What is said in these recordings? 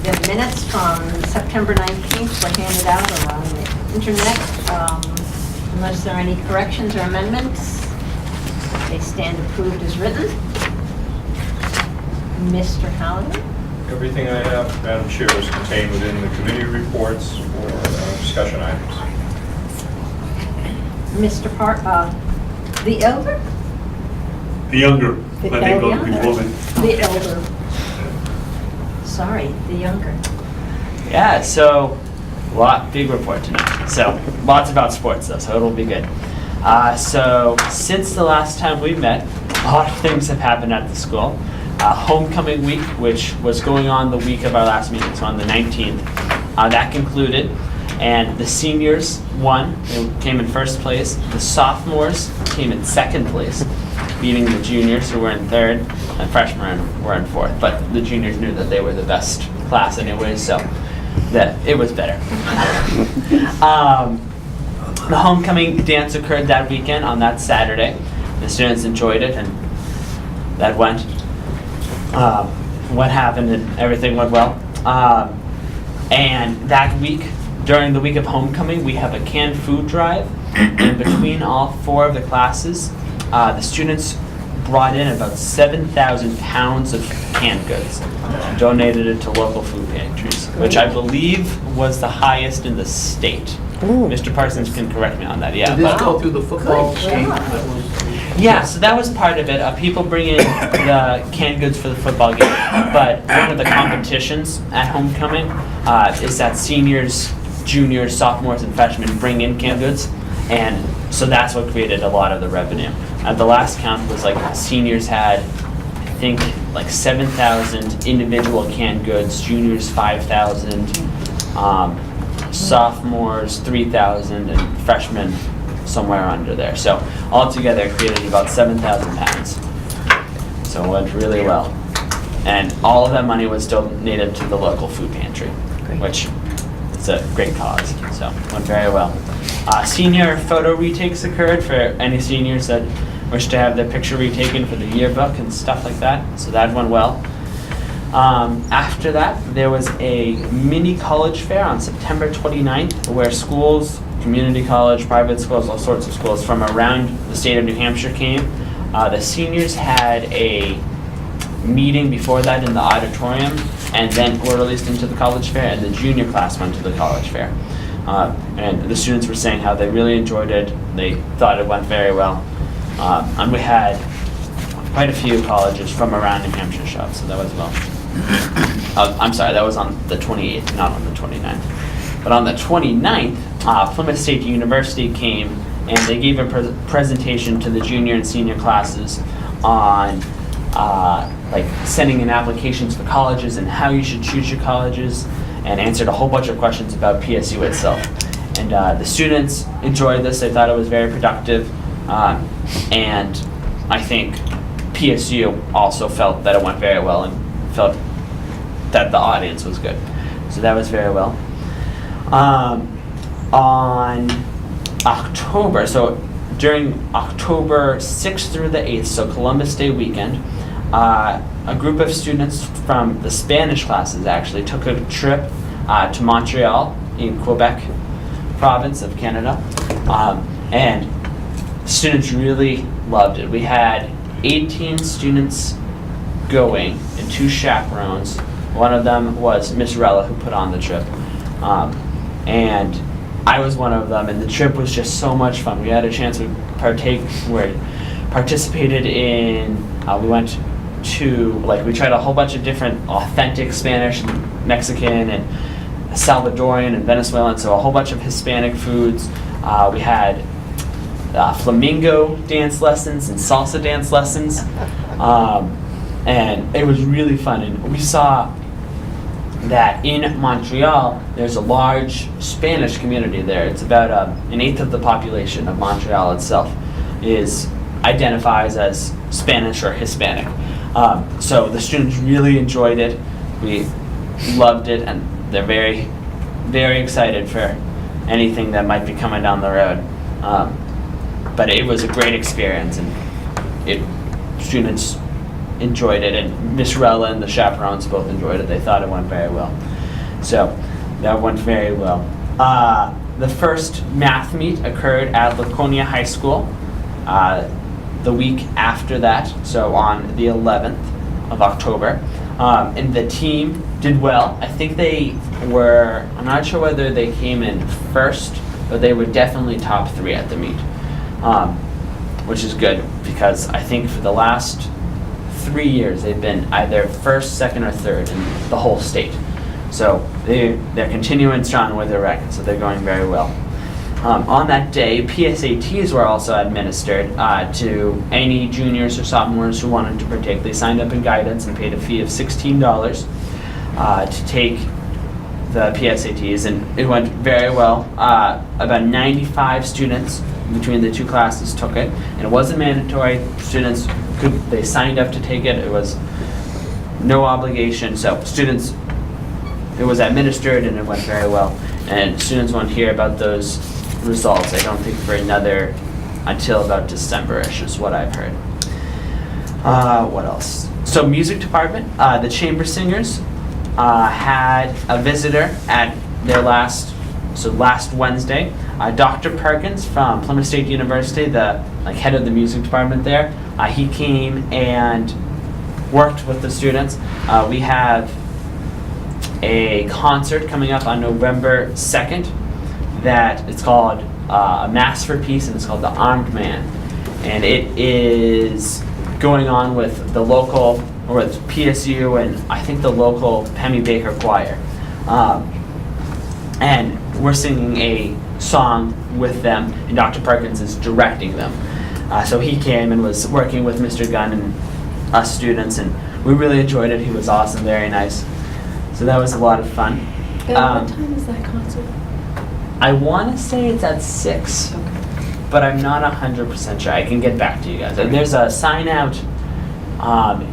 The minutes from September 19th were handed out or on the internet. Unless there are any corrections or amendments, they stand approved as written. Mr. Halliday? Everything I have, Madam Chair, is contained within the committee reports or discussion items. Mr. The elder? The younger, The I think, elder. before me. The elder. Sorry, the younger. Yeah, so big report tonight. So lots about sports though, so it'll be good. So since the last time we met, a lot of things have happened at the school. Homecoming week, which was going on the week of our last meeting, so on the 19th, that concluded, and the seniors won. They came in first place. The sophomores came in second place, beating the juniors who were in third, and freshmen were in fourth. But the juniors knew that they were the best class anyway, so that it was better. The homecoming dance occurred that weekend on that Saturday. The students enjoyed it, and that went. What happened, and everything went well. And that week, during the week of homecoming, we have a canned food drive. And between all four of the classes, the students brought in about 7,000 pounds of canned goods and donated it to local food pantries, which I believe was the highest in the state. Mr. Parsons can correct me on that. Yeah. Did this but- go through the football Good game? job. That was- Yeah, so that was part of it. People bring in the canned goods for the football game. But one of the competitions at homecoming is that seniors, juniors, sophomores, and freshmen bring in canned goods. And so that's what created a lot of the revenue. At the last count was like seniors had, I think, like 7,000 individual canned goods, juniors 5,000, sophomores 3,000, and freshmen somewhere under there. So altogether it created about 7,000 pounds. So it went really well. And all of that money was donated to the local food pantry, which is a great cause. So it went very well. Senior photo retakes occurred for any seniors that wish to have their picture retaken for the yearbook and stuff like that. So that went well. After that, there was a mini college fair on September 29th where schools, community college, private schools, all sorts of schools from around the state of New Hampshire came. The seniors had a meeting before that in the auditorium and then were released into the college fair, and the junior class went to the college fair. And the students were saying how they really enjoyed it. They thought it went very well. And we had quite a few colleges from around New Hampshire show up, so that was well. I'm sorry, that was on the 28th, not on the 29th. But on the 29th, Plymouth State University came and they gave a presentation to the junior and senior classes on like sending in applications for colleges and how you should choose your colleges, and answered a whole bunch of questions about PSU itself. And the students enjoyed this. They thought it was very productive. And I think PSU also felt that it went very well and felt that the audience was good. So that was very well. On October, so during October 6th through the 8th, so Columbus Day weekend, a group of students from the Spanish classes actually took a trip to Montreal in Quebec province of Canada. And students really loved it. We had 18 students going and 2 chaperones. One of them was Miss Rella, who put on the trip. And I was one of them, and the trip was just so much fun. We had a chance to participated in, we went to, we tried a whole bunch of different authentic Spanish, Mexican, and Salvadorian, and Venezuelan, so a whole bunch of Hispanic foods. We had flamingo dance lessons and salsa dance lessons, and it was really fun. And we saw that in Montreal, there's a large Spanish community there. It's about an eighth of the population of Montreal itself identifies as Spanish or Hispanic. So the students really enjoyed it. We loved it, and they're very, very excited for anything that might be coming down the road. But it was a great experience, and students enjoyed it, and Miss Rella and the chaperones both enjoyed it. They thought it went very well. So that went very well. The first math meet occurred at Laconia High School the week after that, so on the 11th of October. And the team did well. I think they were, I'm not sure whether they came in first, but they were definitely top 3 at the meet, which is good because I think for the last 3 years they've been either first, second, or third in the whole state. So they're continuing strong with their record, so they're going very well. On that day, PSATs were also administered to any juniors or sophomores who wanted to partake. They signed up in guidance and paid a fee of $16 to take the PSATs, and it went very well. About 95 students between the 2 classes took it, and it wasn't mandatory. Students they signed up to take it. It was no obligation. So students, it was administered and it went very well. And students won't hear about those results, I don't think, for until about December-ish is what I've heard. What else? So music department, the chamber singers had a visitor at their last Wednesday. Dr. Perkins from Plymouth State University, the head of the music department there, he came and worked with the students. We have a concert coming up on November 2nd that it's called A Mass for Peace, and it's called The Armed Man. And it is going on with the local, or with PSU and I think the local Pemmy Baker Choir. And we're singing a song with them, and Dr. Perkins is directing them. So he came and was working with Mr. Gunn and us students, and we really enjoyed it. He was awesome, very nice. So that was a lot of fun. What time is that concert? I want to say it's at 6, Okay. but I'm not 100% sure. I can get back to you guys. And there's a sign out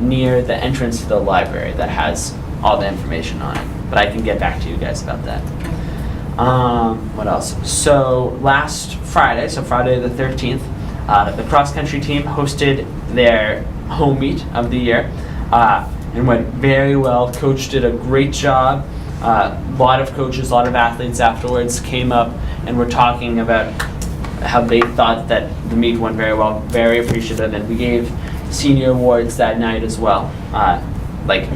near the entrance to the library that has all the information on it, but I can get back to you guys about that. What else? So last Friday, so Friday the 13th, the cross-country team hosted their home meet of the year and went very well. Coach did a great job. A lot of coaches, a lot of athletes afterwards came up and were talking about how they thought that the meet went very well, very appreciative, and we gave senior awards that night as well,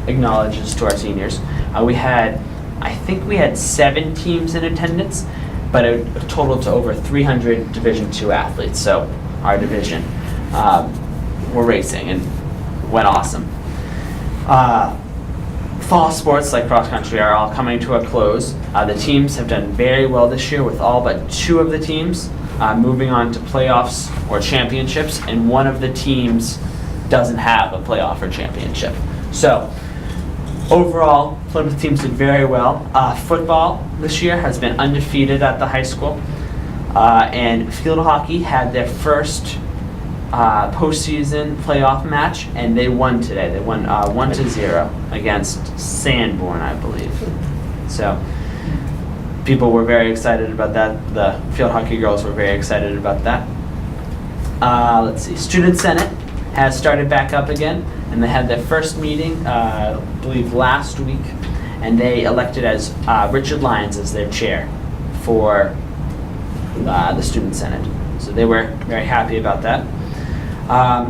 acknowledges to our seniors. I think we had 7 teams in attendance, but it totaled to over 300 Division II athletes, so our division were racing and went awesome. Fall sports like cross country are all coming to a close. The teams have done very well this year, with all but 2 of the teams moving on to playoffs or championships, and one of the teams doesn't have a playoff or championship. So overall, Plymouth teams did very well. Football this year has been undefeated at the high school, and field hockey had their first postseason playoff match, and they won today. They won 1-0 against Sanborn, I believe. So people were very excited about that. The field hockey girls were very excited about that. Let's see. Student Senate has started back up again, and they had their first meeting, I believe, last week, and they elected as Richard Lyons as their chair for the Student Senate. So they were very happy about that.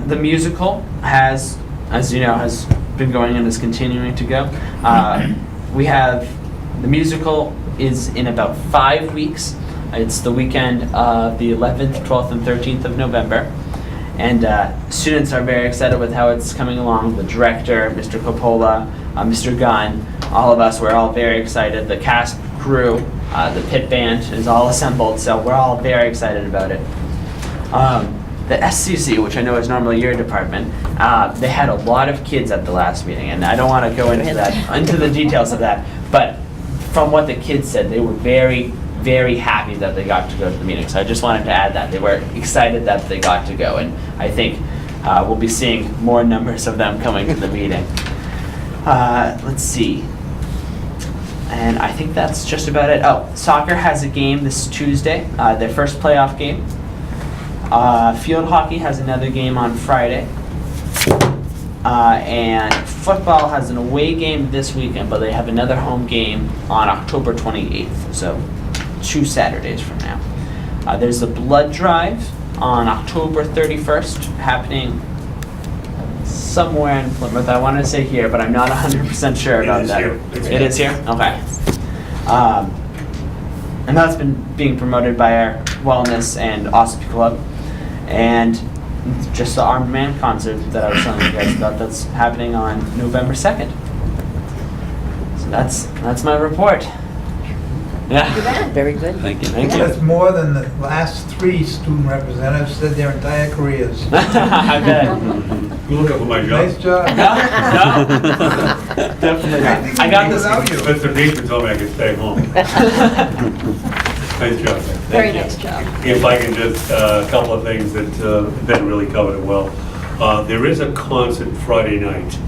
The musical has, as you know, has been going and is continuing to go. We have, the musical is in about 5 weeks. It's the weekend of the 11th, 12th, and 13th of November. And students are very excited with how it's coming along. The director, Mr. Coppola, Mr. Gunn, all of us, we're all very excited. The cast, crew, the pit band is all assembled, so we're all very excited about it. The SCC, which I know is normally your department, they had a lot of kids at the last meeting, and I don't want to go into the details of that, but from what the kids said, they were very, very happy that they got to go to the meeting. So I just wanted to add that. They were excited that they got to go, and I think we'll be seeing more numbers of them coming to the meeting. Let's see. And I think that's just about it. Oh, soccer has a game this Tuesday, their first playoff game. Field hockey has another game on Friday. And football has an away game this weekend, but they have another home game on October 28th, so 2 Saturdays from now. There's a blood drive on October 31st happening somewhere in Plymouth. I want to say here, but I'm not 100% sure about that. It is here? Okay. And that's been being promoted by our wellness and OSP club. And just the Armed Man concert that I was telling you guys about that's happening on November 2nd. So that's my report. Yeah. Very good. Thank you. Thank you. That's more than the last 3 student representatives said their entire careers. I bet. You look up for my job. Nice job. No, definitely not. I got this. Without you. Mr. Beekman told me I could stay home. Nice job. Very nice job. If I can just, a couple of things that Ben really covered it well. There is a concert Friday night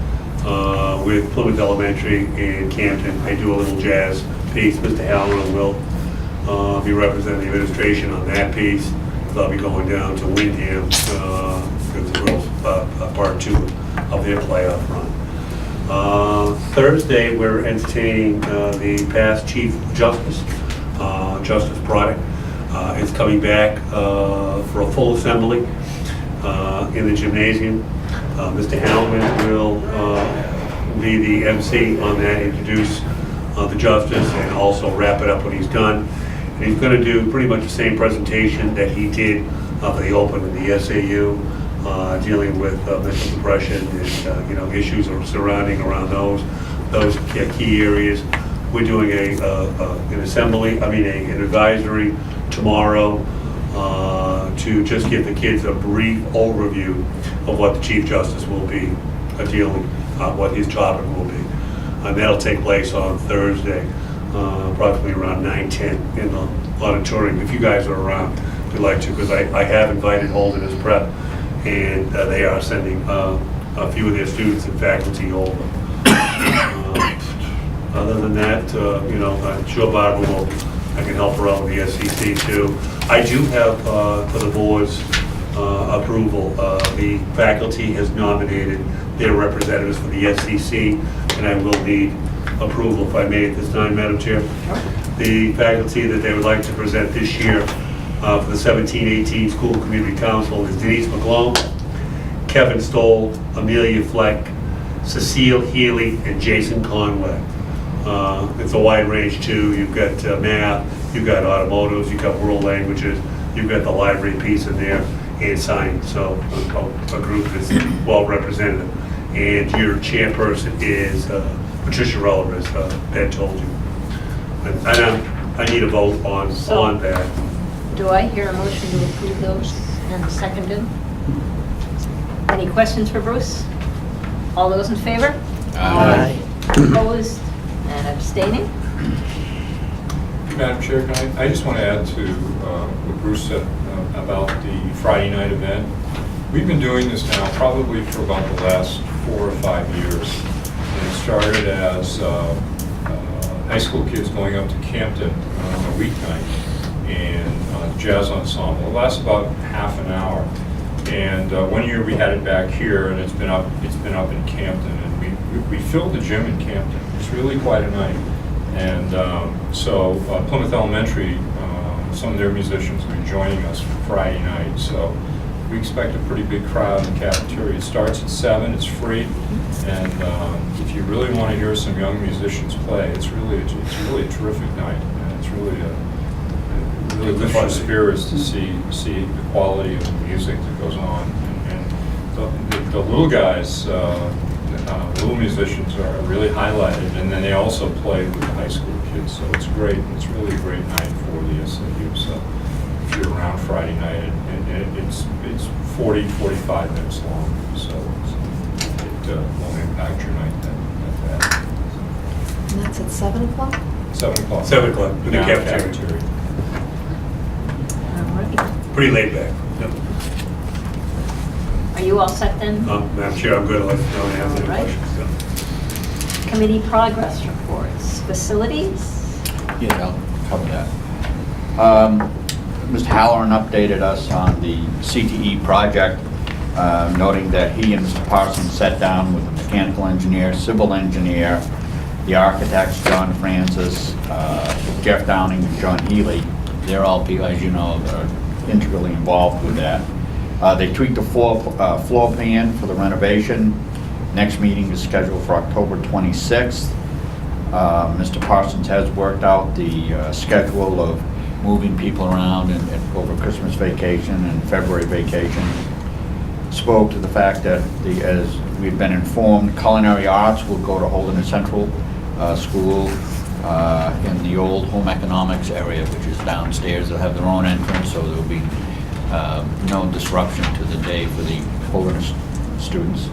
with Plymouth Elementary in Campton. I do a little jazz piece. Mr. Halloran will be representing the administration on that piece. I'll be going down to Windham because the girls part 2 of their playoff run. Thursday, we're entertaining the past Chief Justice, Justice Broderick. Is coming back for a full assembly in the gymnasium. Mr. Halloran will be the MC on that, introduce the Justice and also wrap it up what he's done. And he's going to do pretty much the same presentation that he did for the Open and the SAU, dealing with mental depression and issues surrounding around those key areas. We're doing an advisory tomorrow to just give the kids a brief overview of what the Chief Justice will be dealing, what his topic will be. And that'll take place on Thursday, approximately around 9:10 in the auditorium. If you guys are around, we'd like to, because I have invited Holderness Prep, and they are sending a few of their students and faculty over. Other than that, I'm sure Barbara will, I can help her out with the SEC too. I do have, for the board's approval, the faculty has nominated their representatives for the SEC, and I will need approval if I may at this time, Madam Chair. The faculty that they would like to present this year for the 17-18 School Community Council is Denise McClone, Kevin Stoll, Amelia Fleck, Cecile Healy, and Jason Conway. It's a wide range too. You've got math, you've got automotives, you've got world languages, you've got the library piece in there, and science. So a group that's well represented. And your chairperson is Patricia Reller, as Ben told you. And I need a vote on that. Do I hear a motion to approve those and seconded? Any questions for Bruce? All those in favor? Aye. Opposed and abstaining? Madam Chair, I just want to add to what Bruce said about the Friday night event. We've been doing this now probably for about the last 4 or 5 years. And it started as high school kids going up to Campton on a weeknight and jazz ensemble. It lasts about half an hour. And 1 year we had it back here, and it's been up in Campton, and we filled the gym in Campton. It's really quite a night. And so Plymouth Elementary, some of their musicians will be joining us Friday night. So we expect a pretty big crowd in the cafeteria. It starts at 7, it's free, and if you really want to hear some young musicians play, it's really a terrific night, and it's really lifts your spirits to see the quality of the music that goes on. And the little guys, little musicians are really highlighted, and then they also play with the high school kids, so it's great. It's really a great night for the SAU. So if you're around Friday night, and it's 40-45 minutes long, so it won't impact your night that bad. And that's at 7 o'clock? 7 o'clock. 7 o'clock in the Down cafeteria. All right. Pretty laid back. Yep. Are you all set then? Madam Chair, I'm good. I'd like to know if you have any All right. questions. Committee progress reports. Facilities? Yeah, I'll cover that. Mr. Halloran updated us on the CTE project. noting that he and Mr. Parsons sat down with the mechanical engineer, civil engineer, the architects, John Francis, Jeff Downing, and John Healy. They're all people, as you know, are integrally involved with that. They tweaked the floor plan for the renovation. Next meeting is scheduled for October 26th. Mr. Parsons has worked out the schedule of moving people around and over Christmas vacation and February vacation. Spoke to the fact that, as we've been informed, culinary arts will go to Holderness Central School in the old home economics area, which is downstairs. They'll have their own entrance, so there'll be no disruption to the day for the Holderness students.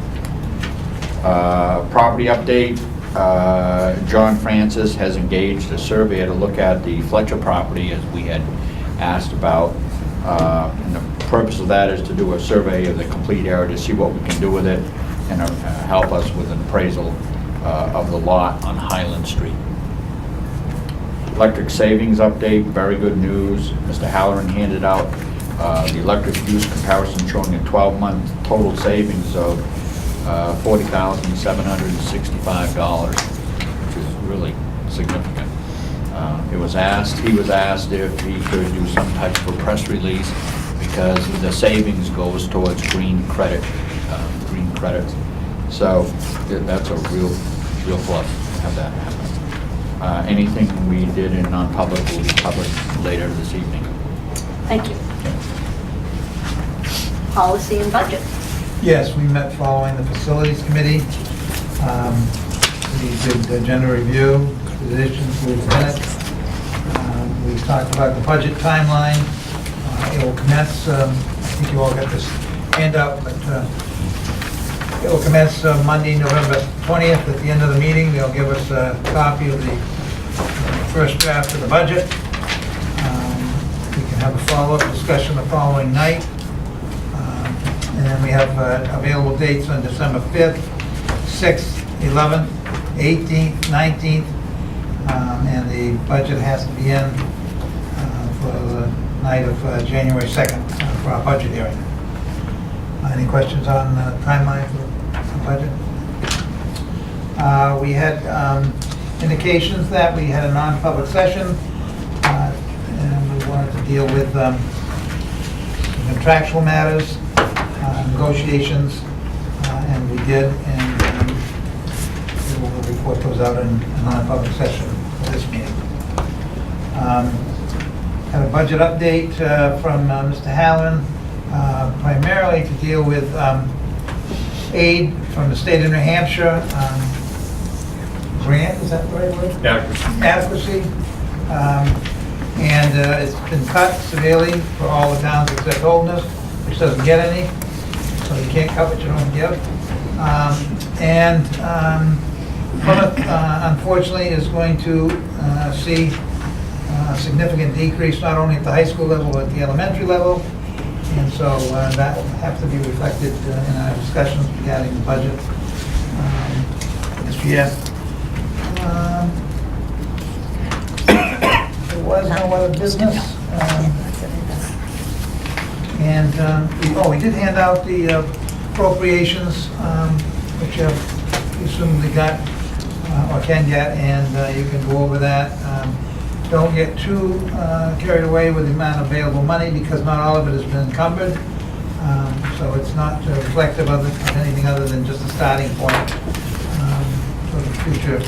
Property update. John Francis has engaged a surveyor to look at the Fletcher property, as we had asked about. And the purpose of that is to do a survey of the complete area to see what we can do with it and help us with an appraisal of the lot on Highland Street. Electric savings update, very good news. Mr. Halloran handed out the electric use comparison showing a 12-month total savings of $40,765, which is really significant. He was asked if he could do some type of a press release because the savings goes towards green credits. So that's a real plus to have that happen. Anything we did in non-public will be published later this evening. Thank you. Policy and budget. Yes, we met following the facilities committee. We did the agenda review, positions, rules, minutes. We talked about the budget timeline. It will commence, I think you all got this handout, but it will commence Monday, November 20th. At the end of the meeting, they'll give us a copy of the first draft of the budget. We can have a follow-up discussion the following night. And then we have available dates on December 5th, 6th, 11th, 18th, 19th, and the budget has to be in for the night of January 2nd for our budget hearing. Any questions on the timeline for the budget? We had indications that we had a non-public session, and we wanted to deal with contractual matters, negotiations, and we did, and we will report those out in a non-public session for this meeting. Had a budget update from Mr. Halloran, primarily to deal with aid from the state of New Hampshire, grant, is that the right word? Adequacy. And it's been cut severely for all the towns except Holderness, which doesn't get any, so you can't cut what you don't give. Plymouth, unfortunately, is going to see a significant decrease, not only at the high school level, but at the elementary level. And so that will have to be reflected in our discussions regarding the budget this year. There was no other business. We did hand out the appropriations, which you assumably got or can get, and you can go over that. Don't get too carried away with the amount of available money because not all of it has been encumbered. So it's not reflective of anything other than just a starting point for the future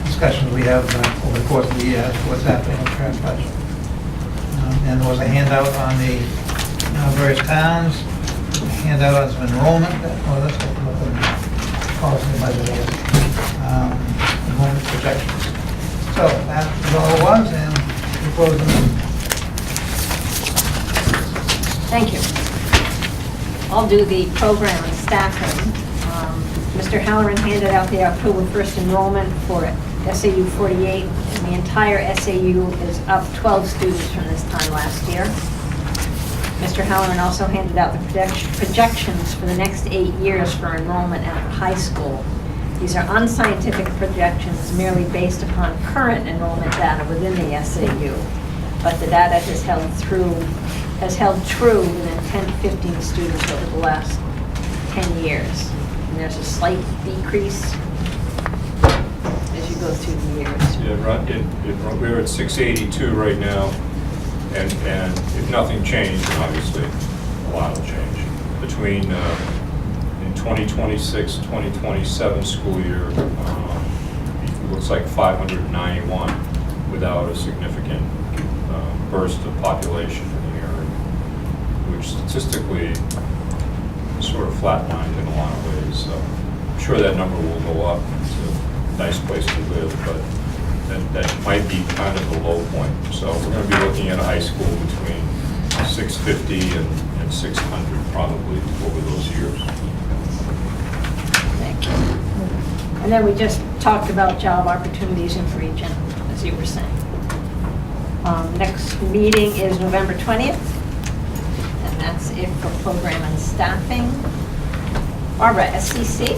discussions we have over the course of the year as to what's happening in the current budget. And there was a handout on the various towns, a handout on some enrollment, that's what the policy and budget is, enrollment projections. So that is all it was, and we close the meeting. Thank you. I'll do the program and staffing. Mr. Halloran handed out the October 1st enrollment for SAU 48, and the entire SAU is up 12 students from this time last year. Mr. Halloran also handed out the projections for the next 8 years for enrollment at the high school. These are unscientific projections merely based upon current enrollment data within the SAU, but the data has held true within 10 to 15 students over the last 10 years. And there's a slight decrease as you go through the years. Yeah, we're at 682 right now, and if nothing changed, and obviously a lot will change, between in 2026, 2027 school year, it looks like 591 without a significant burst of population in the area, which statistically sort of flatlined in a lot of ways. So I'm sure that number will go up. It's a nice place to live, but that might be kind of the low point. So we're going to be looking at a high school between 650 and 600 probably over those years. Thank you. And then we just talked about job opportunities in the region, as you were saying. Next meeting is November 20th, and that's it for program and staffing. Barbara, SCC?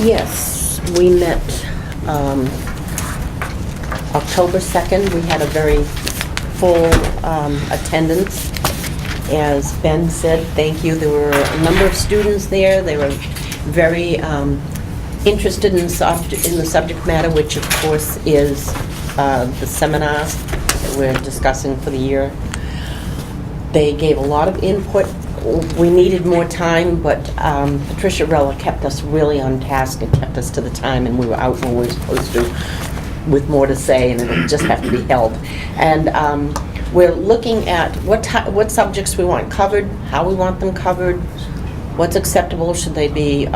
Yes, we met October 2nd. We had a very full attendance. As Ben said, thank you. There were a number of students there. They were very interested in the subject matter, which of course is the seminars that we're discussing for the year. They gave a lot of input. We needed more time, but Patricia Rella kept us really on task and kept us to the time, and we were out when we were supposed to with more to say, and it would just have to be held. And we're looking at what subjects we want covered, how we want them covered, what's acceptable, should they be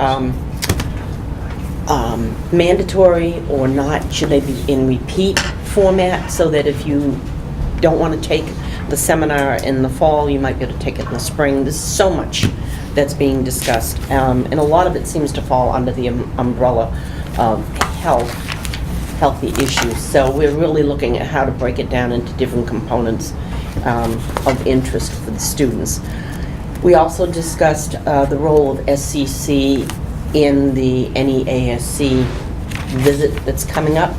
mandatory or not, should they be in repeat format, so that if you don't want to take the seminar in the fall, you might be able to take it in the spring. There's so much that's being discussed, and a lot of it seems to fall under the umbrella of healthy issues. So we're really looking at how to break it down into different components of interest for the students. We also discussed the role of SCC in the NEASC visit that's coming up.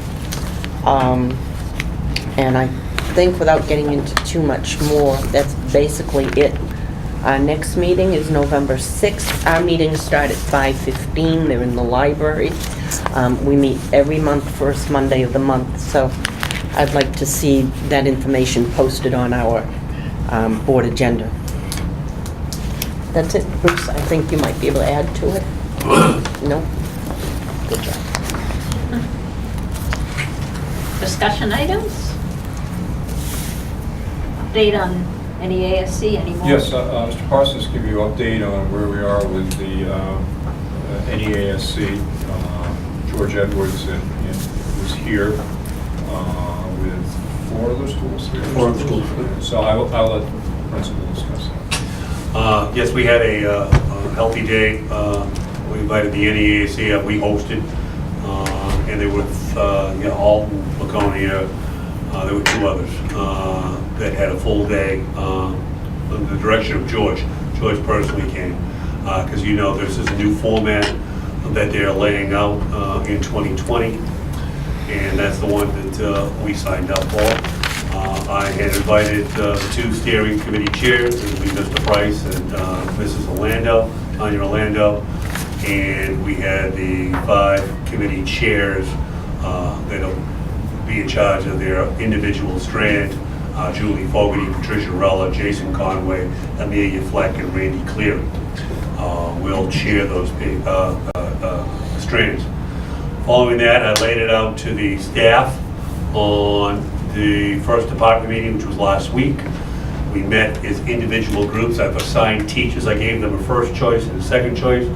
And I think, without getting into too much more, that's basically it. Our next meeting is November 6th. Our meetings start at 5:15. They're in the library. We meet every month, first Monday of the month, so I'd like to see that information posted on our board agenda. That's it. Bruce, I think you might be able to add to it. No? Good job. Discussion items? Update on NEASC anymore? Yes, Mr. Parsons give you an update on where we are with the NEASC. George Edwards was here with 4 other schools. 4 other schools. So I'll let the principal discuss that. Yes, we had a healthy day. We invited the NEAC up, we hosted, and there were Alton, Laconia, there were 2 others that had a full day under the direction of George. George personally came, because you know this is a new format that they're laying out in 2020, and that's the one that we signed up for. I had invited the 2 steering committee chairs, it would be Mr. Price and Mrs. Orlando, Tanya Orlando, and we had the 5 committee chairs that'll be in charge of their individual strand. Julie Fogarty, Patricia Rella, Jason Conway, Amelia Fleck, and Randy Cleary will chair those strands. Following that, I laid it out to the staff on the first department meeting, which was last week. We met as individual groups. I've assigned teachers. I gave them a first choice and a second choice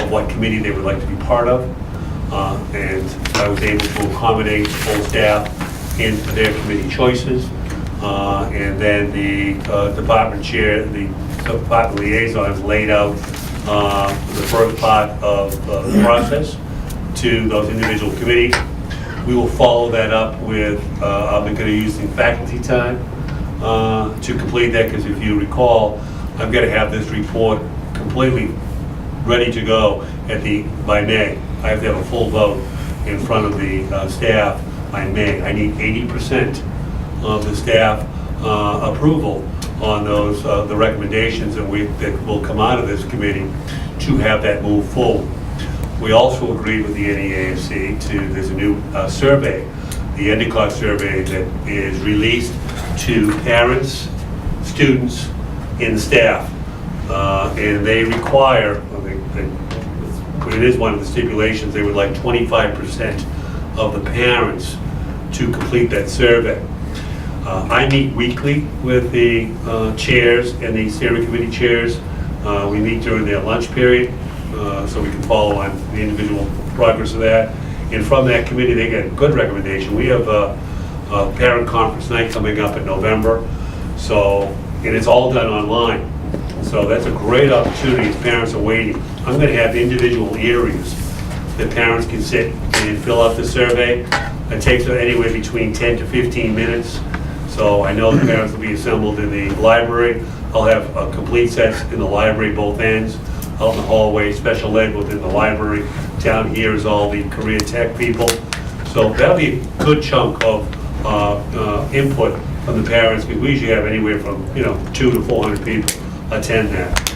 of what committee they would like to be part of. And I was able to accommodate the full staff into their committee choices. And then the department chair, the department liaisons laid out the first part of the process to those individual committees. We will follow that up with, I'm going to use some faculty time to complete that, because if you recall, I'm going to have this report completely ready to go by May. I have to have a full vote in front of the staff by May. I need 80% of the staff approval on those the recommendations that will come out of this committee to have that move forward. We also agreed with the NEASC there's a new survey, the Endicott survey that is released to parents, students, and staff. And they require, it is one of the stipulations, they would like 25% of the parents to complete that survey. I meet weekly with the chairs and the steering committee chairs. We meet during their lunch period, so we can follow on the individual progress of that. And from that committee, they get a good recommendation. We have a parent conference night coming up in November, and it's all done online. So that's a great opportunity as parents are waiting. I'm going to have individual areas that parents can sit and fill out the survey. It takes anywhere between 10 to 15 minutes. So I know the parents will be assembled in the library. I'll have complete sets in the library, both ends, out in the hallway, special ed within the library. Down here is all the career tech people. So that'll be a good chunk of input from the parents, because we usually have anywhere from 200 to 400 people attend that.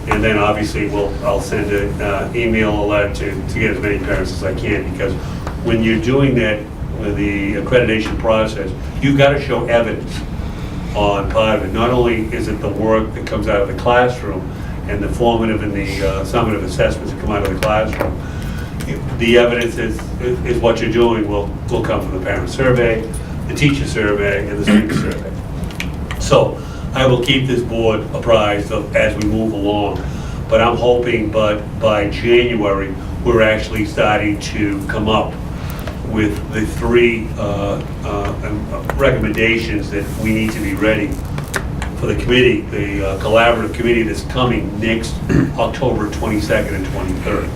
And then obviously I'll send an email, a letter to get as many parents as I can, because when you're doing that with the accreditation process, you've got to show evidence on part of it. Not only is it the work that comes out of the classroom and the formative and the summative assessments that come out of the classroom, the evidence is what you're doing will come from the parent survey, the teacher survey, and the student survey. So I will keep this board apprised of as we move along, but I'm hoping by January, we're actually starting to come up with the 3 recommendations that we need to be ready for the committee, the collaborative committee that's coming next October 22nd and 23rd.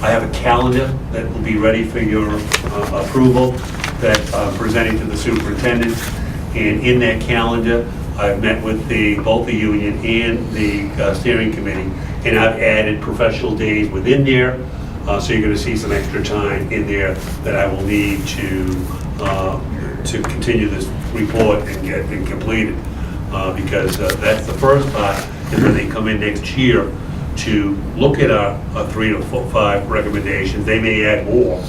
I have a calendar that will be ready for your approval that I'm presenting to the superintendent. And in that calendar, I've met with both the union and the steering committee, and I've added professional days within there. So you're going to see some extra time in there that I will need to continue this report and get it completed. Because that's the first part, and then they come in next year to look at our 3 to 5 recommendations. They may add more,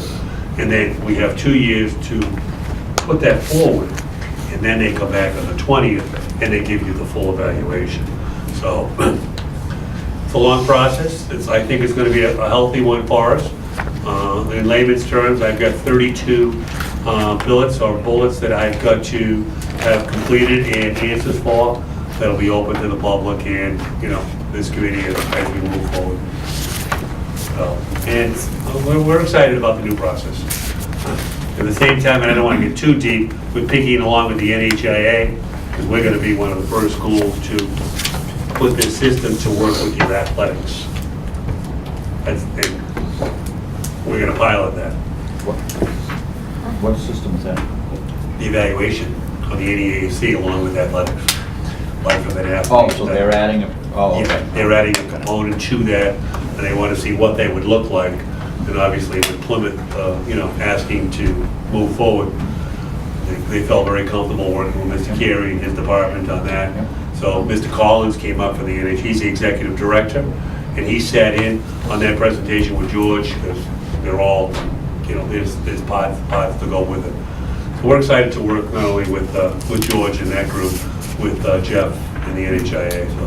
and then we have 2 years to put that forward, and then they come back on the 20th and they give you the full evaluation. So it's a long process. I think it's going to be a healthy one for us. In layman's terms, I've got 32 billets or bullets that I've got to have completed and answers for that'll be open to the public and this committee as we move forward. And we're excited about the new process. At the same time, and I don't want to get too deep, we're picking along with the NHIA, because we're going to be one of the first schools to put this system to work with your athletics. And we're going to pilot that. What system is that? The evaluation on the NEAC along with athletics. Life of an athlete. Oh, so they're adding okay. Yeah, they're adding a component to that, and they want to see what they would look like. And obviously with Plymouth, asking to move forward, they felt very comfortable working with Mr. Carey and his department on that. Yep. So Mr. Collins came up for the NH, he's the executive director, and he sat in on that presentation with George, because they're all, there's parts to go with it. So we're excited to work not only with George and that group, with Jeff and the NHIA. So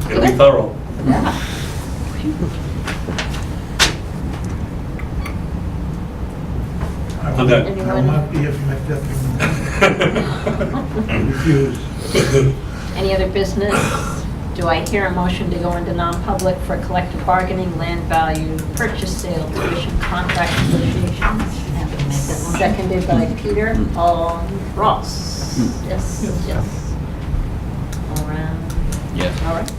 it'll be thorough. I I'm done. will not be if my refuse. Any other business? Do I hear a motion to go into non-public for collective bargaining, land value, purchase, sale, tuition, contract negotiations? Seconded by Peter. Ross? Yes, yes. All around? Yes. All right.